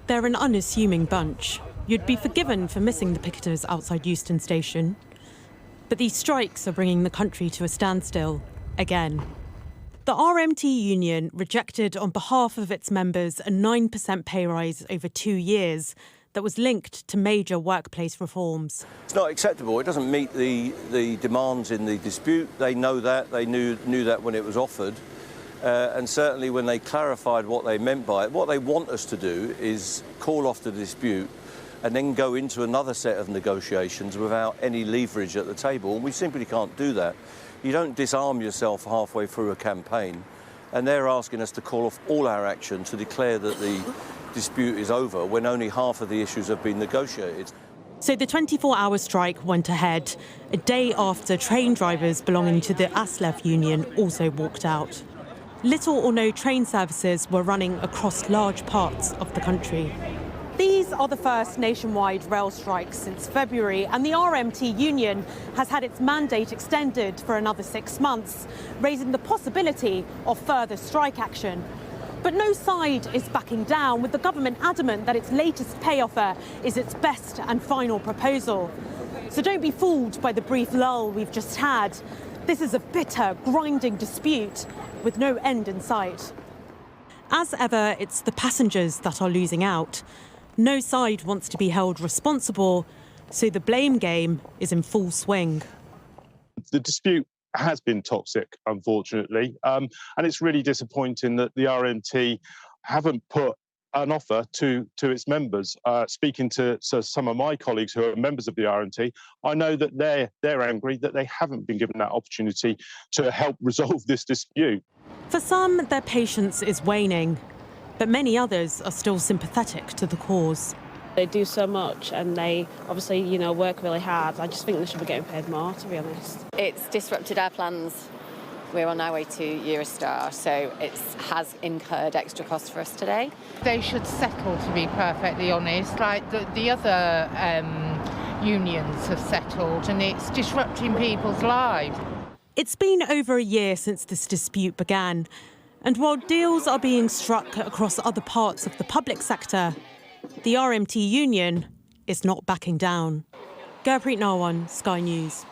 They're an unassuming bunch. You'd be forgiven for missing the picketers outside Euston Station. But these strikes are bringing the country to a standstill again. The RMT union rejected on behalf of its members a 9% pay rise over 2 years that was linked to major workplace reforms. It's not acceptable. It doesn't meet the demands in the dispute. They know that. They knew that when it was offered. And certainly when they clarified what they meant by it, what they want us to do is call off the dispute and then go into another set of negotiations without any leverage at the table. And we simply can't do that. You don't disarm yourself halfway through a campaign. And they're asking us to call off all our action to declare that the dispute is over when only half of the issues have been negotiated. So the 24-hour strike went ahead, a day after train drivers belonging to the ASLEF union also walked out. Little or no train services were running across large parts of the country. These are the first nationwide rail strikes since February, and the RMT union has had its mandate extended for another 6 months, raising the possibility of further strike action. But no side is backing down, with the government adamant that its latest pay offer is its best and final proposal. So don't be fooled by the brief lull we've just had. This is a bitter, grinding dispute with no end in sight. As ever, it's the passengers that are losing out. No side wants to be held responsible, so the blame game is in full swing. The dispute has been toxic, unfortunately, and it's really disappointing that the RMT haven't put an offer to its members. Speaking to some of my colleagues who are members of the RMT, I know that they're angry that they haven't been given that opportunity to help resolve this dispute. For some, their patience is waning, but many others are still sympathetic to the cause. They do so much and they obviously, work really hard. I just think they should be getting paid more, to be honest. It's disrupted our plans. We're on our way to Eurostar, so it has incurred extra costs for us today. They should settle, to be perfectly honest, like the other unions have settled, and it's disrupting people's lives. It's been over a year since this dispute began, and while deals are being struck across other parts of the public sector, the RMT union is not backing down. Gurpreet Narwan, Sky News.